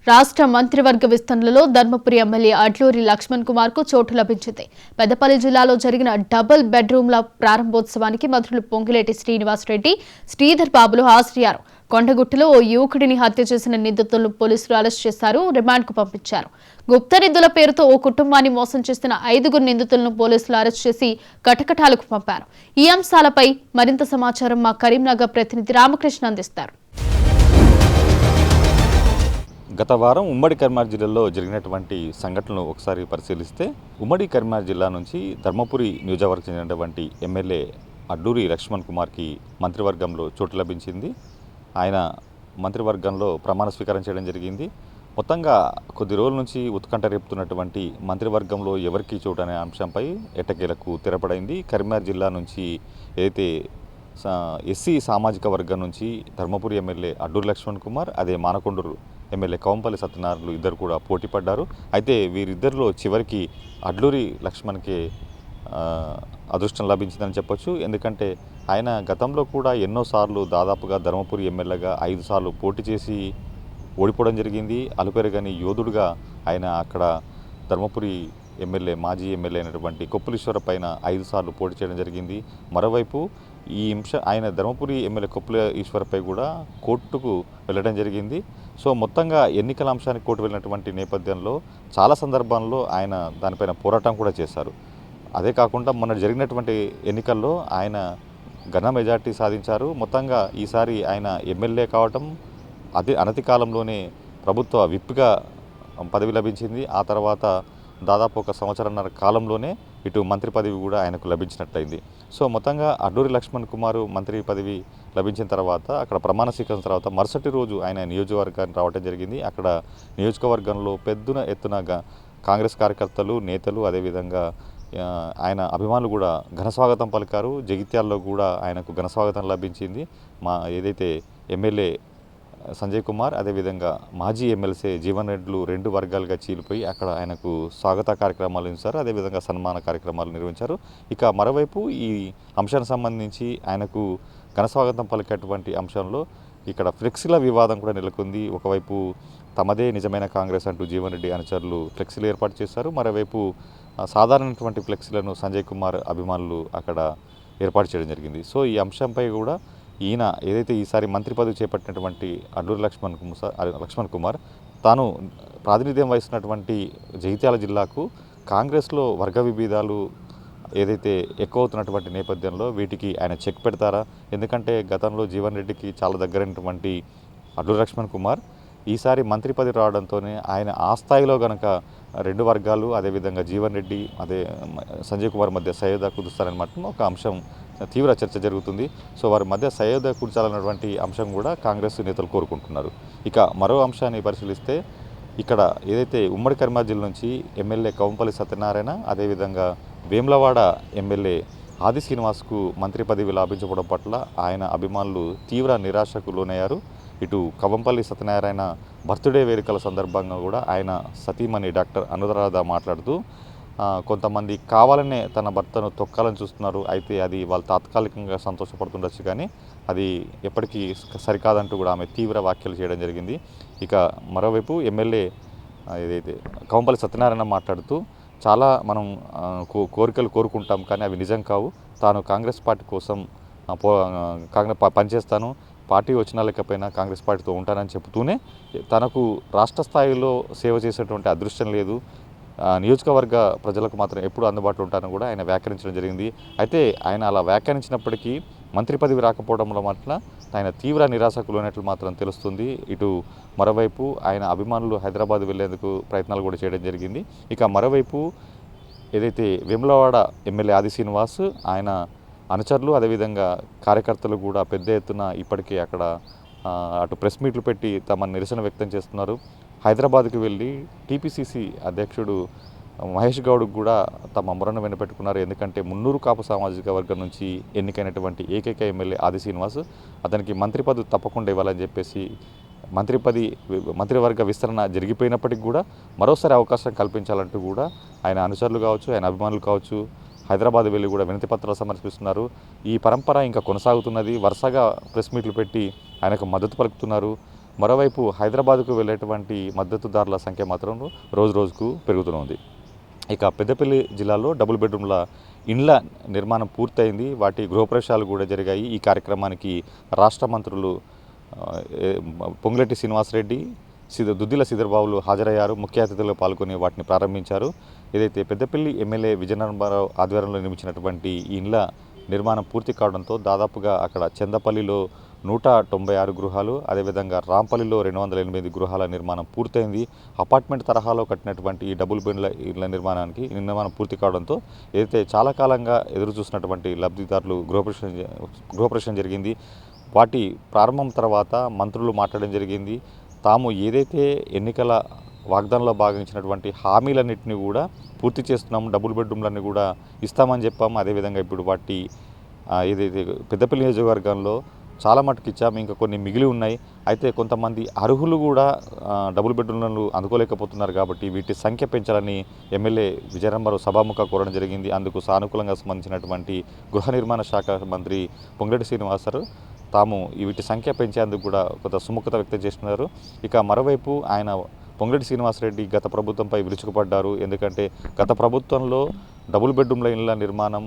రాష్ట్ర మంత్రివర్గ విస్తరణలో ధర్మపురి ఎమ్మెల్యే అడ్లూరి లక్ష్మణ్ కుమార్ కు చోటు లభించింది. పెద్దపల్లి జిల్లాలో జరిగిన డబుల్ బెడ్రూమ్ల ప్రారంభోత్సవానికి మంత్రులు పొంగులేటి శ్రీనివాసరెడ్డి, శ్రీధర్ బాబులు హాజరయ్యారు. కొండగుట్టలో ఓ యువకుడిని హత్య చేసిన నిందితులను పోలీసులు అరెస్ట్ చేశారు, రిమాండ్కు పంపించారు. గుప్త నిధుల పేరుతో ఓ కుటుంబాన్ని మోసం చేసిన 5 నిందితులను పోలీసులు అరెస్ట్ చేసి కటకటాలకు పంపారు. ఈ అంశాలపై మరింత సమాచారం మా కరీంనగర్ ప్రతినిధి రామకృష్ణ అందిస్తారు. గత వారం ఉమ్మడి కరీంనగర్ జిల్లాలో జరిగినటువంటి సంఘటనలు ఒకసారి పరిశీలిస్తే ఉమ్మడి కరీంనగర్ జిల్లా నుంచి ధర్మపురి నియోజకవర్గం చెందినటువంటి ఎమ్మెల్యే అడ్లూరి లక్ష్మణ్ కుమార్కి మంత్రివర్గంలో చోటు లభించింది. ఆయన మంత్రివర్గంలో ప్రమాణ స్వీకారం చేయడం జరిగింది. మొత్తంగా కొద్ది రోజుల నుంచి ఉత్కంఠ రేపుతున్నటువంటి మంత్రివర్గంలో ఎవరికి చోటు అనే అంశంపై ఎట్టకేలకు తెరపడైంది. కరీంనగర్ జిల్లా నుంచి ఏదైతే ఎస్సీ సామాజిక వర్గం నుంచి ధర్మపురి ఎమ్మెల్యే అడ్లూరి లక్ష్మణ్ కుమార్, అదే మానకొండూరు ఎమ్మెల్యే కవంపల్లి సత్యనారాయణలు ఇద్దరు కూడా పోటీ పడ్డారు. అయితే వీరిద్దరిలో చివరికి అడ్లూరి లక్ష్మణ్కి అదృష్టం లభించిందని చెప్పొచ్చు. ఎందుకంటే ఆయన గతంలో కూడా ఎన్నోసార్లు దాదాపుగా ధర్మపురి ఎమ్మెల్యేగా 5 సార్లు పోటీ చేసి ఓడిపోవడం జరిగింది. అలుపెరగని యోధుడుగా ఆయన అక్కడ ధర్మపురి ఎమ్మెల్యే మాజీ ఎమ్మెల్యే అయినటువంటి కొప్పులీశ్వర పైన 5 సార్లు పోటీ చేయడం జరిగింది. మరోవైపు ఈ ఆయన ధర్మపురి ఎమ్మెల్యే కొప్పుల ఈశ్వర్పై కూడా కోర్టుకు వెళ్ళడం జరిగింది. సో మొత్తంగా ఎన్నికల అంశానికి కోర్టు వెళ్ళినటువంటి నేపథ్యంలో చాలా సందర్భాల్లో ఆయన దానిపైన పోరాటం కూడా చేశారు. అదే కాకుండా మొన్న జరిగినటువంటి ఎన్నికల్లో ఆయన ఘన మెజార్టీ సాధించారు. మొత్తంగా ఈసారి ఆయన ఎమ్మెల్యే కావటం అనతి కాలంలోనే ప్రభుత్వ విప్గా పదవి లభించింది. ఆ తర్వాత దాదాపు 1 సంవత్సరంన్నర కాలంలోనే ఇటు మంత్రి పదవి కూడా ఆయనకు లభించినట్లయింది. సో మొత్తంగా అడ్లూరి లక్ష్మణ్ కుమార్ మంత్రి పదవి లభించిన తర్వాత అక్కడ ప్రమాణ స్వీకారం తర్వాత మరుసటి రోజు ఆయన నియోజకవర్గానికి రావడం జరిగింది. అక్కడ నియోజకవర్గంలో పెద్ద ఎత్తున కాంగ్రెస్ కార్యకర్తలు, నేతలు, అదేవిధంగా ఆయన అభిమానులు కూడా ఘనస్వాగతం పలికారు. జగిత్యాల్లో కూడా ఆయనకు ఘనస్వాగతం లభించింది. ఏదైతే ఎమ్మెల్యే సంజయ్ కుమార్, అదేవిధంగా మాజీ ఎమ్మెల్సీ జీవన్ రెడ్లు 2 వర్గాలుగా చీలిపోయి అక్కడ ఆయనకు స్వాగత కార్యక్రమాలు నిర్వహించారు. అదేవిధంగా సన్మాన కార్యక్రమాలు నిర్వహించారు. ఇక మరోవైపు ఈ అంశానికి సంబంధించి ఆయనకు ఘనస్వాగతం పలికేటువంటి అంశంలో ఇక్కడ ఫ్లెక్సీల వివాదం కూడా నెలకొంది. ఒకవైపు తమదే నిజమైన కాంగ్రెస్ అంటూ జీవన్ రెడ్డి అనుచరులు ఫ్లెక్సీలు ఏర్పాటు చేశారు. మరోవైపు సాధారణటువంటి ఫ్లెక్సీలను సంజయ్ కుమార్ అభిమానులు అక్కడ ఏర్పాటు చేయడం జరిగింది. సో ఈ అంశంపై కూడా ఈయన ఏదైతే ఈసారి మంత్రి పదవి చేపట్టినటువంటి అడ్లూరి లక్ష్మణ్ కుమార్ తాను ప్రాతినిధ్యం వహిస్తున్నటువంటి జగిత్యాల జిల్లాకు కాంగ్రెస్లో వర్గ విభేదాలు ఏదైతే ఎక్కువ అవుతున్నటువంటి నేపథ్యంలో వీటికి ఆయన చెక్ పెడతారా? ఎందుకంటే గతంలో జీవన్ రెడ్డికి చాలా దగ్గరైనటువంటి అడ్లూరి లక్ష్మణ్ కుమార్ ఈసారి మంత్రి పదవి రావడంతోనే ఆయన ఆ స్థాయిలో కనుక 2 వర్గాలు, అదేవిధంగా జీవన్ రెడ్డి, అదే సంజయ్ కుమార్ మధ్య సయోధ్య కుదుస్తారని మాత్రం ఒక అంశం తీవ్ర చర్చ జరుగుతుంది. సో వారి మధ్య సయోధ్య కూర్చాలన్నటువంటి అంశం కూడా కాంగ్రెస్ నేతలు కోరుకుంటున్నారు. ఇక మరో అంశాన్ని పరిశీలిస్తే ఇక్కడ ఏదైతే ఉమ్మడి కరీంనగర్ జిల్లా నుంచి ఎమ్మెల్యే కవంపల్లి సత్యనారాయణ, అదేవిధంగా వేములవాడ ఎమ్మెల్యే ఆది శ్రీనివాస్కు మంత్రి పదవి లాభించడం పట్ల ఆయన అభిమానులు తీవ్ర నిరాశకు లోనయ్యారు. ఇటు కవంపల్లి సత్యనారాయణ బర్త్డే వేడుకల సందర్భంగా కూడా ఆయన సతీమణి డాక్టర్ అనురాధ మాట్లాడుతూ కొంతమంది కావాలనే తన భర్తను తొక్కాలని చూస్తున్నారు. అయితే అది వాళ్ళు తాత్కాలికంగా సంతోషపడుతుండొచ్చు, కానీ అది ఎప్పటికీ సరికాదంటూ కూడా ఆమె తీవ్ర వ్యాఖ్యలు చేయడం జరిగింది. ఇక మరోవైపు ఎమ్మెల్యే ఏదైతే కవంపల్లి సత్యనారాయణ మాట్లాడుతూ చాలా మనం కోరికలు కోరుకుంటాం, కానీ అవి నిజం కావు. తాను కాంగ్రెస్ పార్టీ కోసం పనిచేస్తాను, పార్టీ వచ్చినా లేకపోయినా కాంగ్రెస్ పార్టీతో ఉంటానని చెబుతూనే తనకు రాష్ట్ర స్థాయిలో సేవ చేసేటువంటి అదృష్టం లేదు, నియోజకవర్గ ప్రజలకు మాత్రం ఎప్పుడు అందుబాటులో ఉంటానని కూడా ఆయన వ్యాఖ్యానించడం జరిగింది. అయితే ఆయన అలా వ్యాఖ్యానించినప్పటికీ మంత్రి పదవి రాకపోవడంలో మాత్రం ఆయన తీవ్ర నిరాశకు లోనట్లు మాత్రం తెలుస్తుంది. ఇటు మరోవైపు ఆయన అభిమానులు హైదరాబాద్ వెళ్లేందుకు ప్రయత్నాలు కూడా చేయడం జరిగింది. ఇక మరోవైపు ఏదైతే వేములవాడ ఎమ్మెల్యే ఆది శ్రీనివాస్, ఆయన అనుచరులు, అదేవిధంగా కార్యకర్తలు కూడా పెద్ద ఎత్తున ఇప్పటికే అక్కడ అటు ప్రెస్ మీట్లు పెట్టి తమ నిరసన వ్యక్తం చేస్తున్నారు. హైదరాబాద్కు వెళ్ళి టీపీసీసీ అధ్యక్షుడు మహేష్ గౌడ్కు కూడా తమ మొరను వినపెట్టుకున్నారు. ఎందుకంటే మున్నూరు కాపు సామాజిక వర్గం నుంచి ఎన్నికైనటువంటి ఏకైక ఎమ్మెల్యే ఆది శ్రీనివాస్ అతనికి మంత్రి పదవి తప్పకుండా ఇవ్వాలని చెప్పేసి మంత్రివర్గ విస్తరణ జరిగిపోయినప్పటికీ కూడా మరోసారి అవకాశం కల్పించాలంటూ కూడా ఆయన అనుచరులు కావచ్చు, ఆయన అభిమానులు కావచ్చు హైదరాబాద్ వెళ్ళి కూడా వినతి పత్రాలు సమర్పిస్తున్నారు. ఈ పరంపర ఇంకా కొనసాగుతున్నది. వరుసగా ప్రెస్ మీట్లు పెట్టి ఆయనకు మద్దతు పలుకుతున్నారు. మరోవైపు హైదరాబాద్కు వెళ్ళేటువంటి మద్దతుదారుల సంఖ్య మాత్రం రోజు రోజుకు పెరుగుతూనే. ఇక పెద్దపల్లి జిల్లాలో డబుల్ బెడ్రూమ్ల ఇండ్ల నిర్మాణం పూర్తయింది. వాటి గృహప్రవేశాలు కూడా జరిగాయి. ఈ కార్యక్రమానికి రాష్ట్ర మంత్రులు పొంగులేటి శ్రీనివాసరెడ్డి, దుద్దిల శ్రీధర్బాబులు హాజరయ్యారు. ముఖ్య అతిథులుగా పాల్గొని వాటిని ప్రారంభించారు. ఏదైతే పెద్దపల్లి ఎమ్మెల్యే విజయనగరంరావు ఆధ్వర్యంలో నిర్మించినటువంటి ఈ ఇండ్ల నిర్మాణం పూర్తి కావడంతో దాదాపుగా అక్కడ చందపల్లిలో 196 గృహాలు, అదేవిధంగా రాంపల్లిలో 208 గృహాల నిర్మాణం పూర్తయింది. అపార్ట్మెంట్ తరహాలో కట్టినటువంటి ఈ డబుల్ బెడ్ల ఇళ్ల నిర్మాణం పూర్తి కావడంతో ఏదైతే చాలా కాలంగా ఎదురు చూసినటువంటి లబ్ధిదారులు గృహప్రవేశం జరిగింది. వాటి ప్రారంభం తర్వాత మంత్రులు మాట్లాడడం జరిగింది. తాము ఏదైతే ఎన్నికల వాగ్దానంలో భాగంచినటువంటి హామీలన్నింటినీ కూడా పూర్తి చేస్తున్నాము, డబుల్ బెడ్రూమ్లన్నీ కూడా ఇస్తామని చెప్పాము. అదేవిధంగా ఇప్పుడు వాటి ఏదైతే పెద్దపల్లి నియోజకవర్గంలో చాలా మటుకు ఇచ్చాము, ఇంకా కొన్ని మిగిలి ఉన్నాయి. అయితే కొంతమంది అర్హులు కూడా డబుల్ బెడ్రూమ్లను అందుకోలేకపోతున్నారు కాబట్టి వీటి సంఖ్య పెంచాలని ఎమ్మెల్యే విజయనగరంరావు సభాముఖ కోరడం జరిగింది. అందుకు సానుకూలంగా స్పందించినటువంటి గృహ నిర్మాణ శాఖ మంత్రి పొంగులేటి శ్రీనివాసరావు తాము వీటి సంఖ్య పెంచేందుకు కూడా కొంత సుముఖత వ్యక్తం చేస్తున్నారు. ఇక మరోవైపు ఆయన పొంగులేటి శ్రీనివాసరెడ్డి గత ప్రభుత్వంపై విరుచుకుపడ్డారు. ఎందుకంటే గత ప్రభుత్వంలో డబుల్ బెడ్రూమ్ల ఇళ్ల నిర్మాణం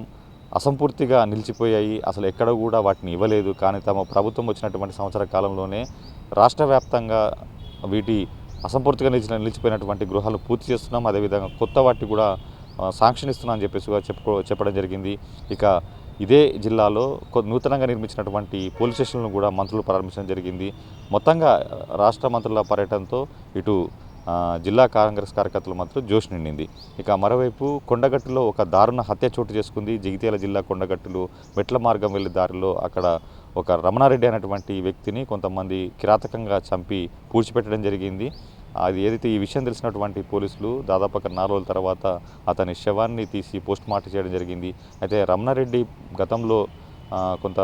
అసంపూర్తిగా నిలిచిపోయాయి, అసలు ఎక్కడ కూడా వాటిని ఇవ్వలేదు. కానీ తమ ప్రభుత్వం వచ్చినటువంటి సంవత్సర కాలంలోనే రాష్ట్ర వ్యాప్తంగా వీటి అసంపూర్తిగా నిలిచిపోయినటువంటి గృహాలు పూర్తి చేస్తున్నాం. అదేవిధంగా కొత్త వాటికి కూడా శాంక్షన్ ఇస్తున్నాం అని చెప్పేసి చెప్పడం జరిగింది. ఇక ఇదే జిల్లాలో నూతనంగా నిర్మించినటువంటి పోలీస్ స్టేషన్లను కూడా మంత్రులు ప్రారంభించడం జరిగింది. మొత్తంగా రాష్ట్ర మంత్రుల పర్యటనతో ఇటు జిల్లా కాంగ్రెస్ కార్యకర్తల మాత్రం జోష్ నిండింది. ఇక మరోవైపు కొండగట్టులో ఒక దారుణ హత్య చోటు చేసుకుంది. జగిత్యాల జిల్లా కొండగట్టులో మెట్ల మార్గం వెళ్ళే దారిలో అక్కడ ఒక రమణారెడ్డి అనేటువంటి వ్యక్తిని కొంతమంది కిరాతకంగా చంపి పూడ్చిపెట్టడం జరిగింది. అది ఏదైతే ఈ విషయం తెలిసినటువంటి పోలీసులు దాదాపు 4 రోజుల తర్వాత అతని శవాన్ని తీసి పోస్ట్ మార్టం చేయడం జరిగింది. అయితే రమణారెడ్డి గతంలో కొంత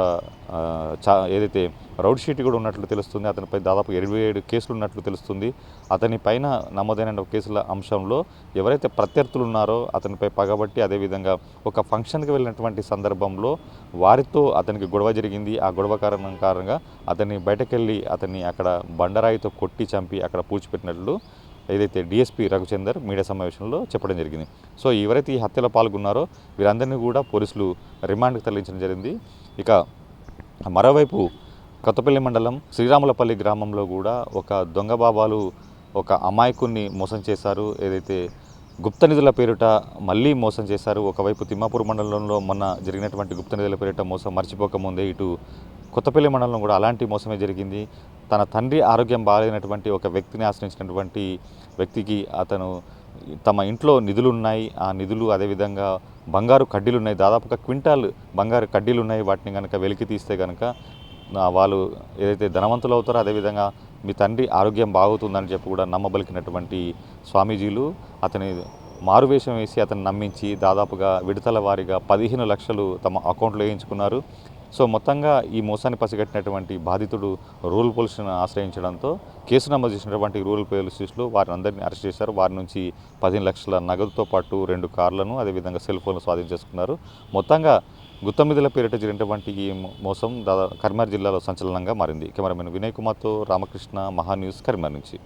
ఏదైతే రౌడ్ షీట్ కూడా ఉన్నట్లు తెలుస్తుంది. అతనిపై దాదాపు 27 కేసులు ఉన్నట్లు తెలుస్తుంది. అతని పైన నమోదైన కేసుల అంశంలో ఎవరైతే ప్రత్యర్థులు ఉన్నారో అతనిపై పగబట్టి, అదేవిధంగా ఒక ఫంక్షన్కి వెళ్ళినటువంటి సందర్భంలో వారితో అతనికి గొడవ జరిగింది. ఆ గొడవ కారణంగా అతన్ని బయటకెళ్ళి అతన్ని అక్కడ బండరాయితో కొట్టి చంపి అక్కడ పూడ్చిపెట్టినట్లు ఏదైతే డిఎస్పీ రఘుచందర్ మీడియా సమావేశంలో చెప్పడం జరిగింది. సో ఎవరైతే ఈ హత్యలో పాల్గొన్నారో వీరందరినీ కూడా పోలీసులు రిమాండ్కి తరలించడం జరిగింది. ఇక మరోవైపు కొత్తపల్లి మండలం శ్రీరాములపల్లి గ్రామంలో కూడా ఒక దొంగ బాబాలు ఒక అమాయకుడిని మోసం చేశారు. ఏదైతే గుప్త నిధుల పేరిట మళ్ళీ మోసం చేశారు. ఒకవైపు తిమ్మాపూర్ మండలంలో మొన్న జరిగినటువంటి గుప్త నిధుల పేరిట మోసం మర్చిపోకముందే ఇటు కొత్తపల్లి మండలంలో కూడా అలాంటి మోసమే జరిగింది. తన తండ్రి ఆరోగ్యం బాగాలేనటువంటి ఒక వ్యక్తిని ఆశ్రయించినటువంటి వ్యక్తికి అతను తమ ఇంట్లో నిధులు ఉన్నాయి, ఆ నిధులు అదేవిధంగా బంగారు కడ్డీలు ఉన్నాయి, దాదాపుగా క్వింటాల్ బంగారు కడ్డీలు ఉన్నాయి. వాటిని కనుక వెలికి తీస్తే కనుక వాళ్ళు ఏదైతే ధనవంతులు అవుతారో అదేవిధంగా మీ తండ్రి ఆరోగ్యం బాగుతుందని చెప్పి కూడా నమ్మబలికినటువంటి స్వామీజీలు అతని మారువేషం వేసి అతను నమ్మించి దాదాపుగా విడతల వారీగా 15 లక్షలు తమ అకౌంట్లో వేయించుకున్నారు. సో మొత్తంగా ఈ మోసాన్ని పసిగట్టినటువంటి బాధితుడు రూరల్ పోలీసులను ఆశ్రయించడంతో కేసు నమోదు చేసినటువంటి రూరల్ పోలీస్ స్టేషన్లో వారిని అందరినీ అరెస్ట్ చేశారు. వారి నుంచి 15 లక్షల నగదుతో పాటు 2 కార్లను అదేవిధంగా సెల్ ఫోన్లు స్వాధీనం చేసుకున్నారు. మొత్తంగా గుత్తమిదుల పేరిట జరిగినటువంటి ఈ మోసం కరీంనగర్ జిల్లాలో సంచలనంగా మారింది. కెమెరామెన్ వినయ్ కుమార్తో రామకృష్ణ, మహా న్యూస్, కరీంనగర్ నుంచి.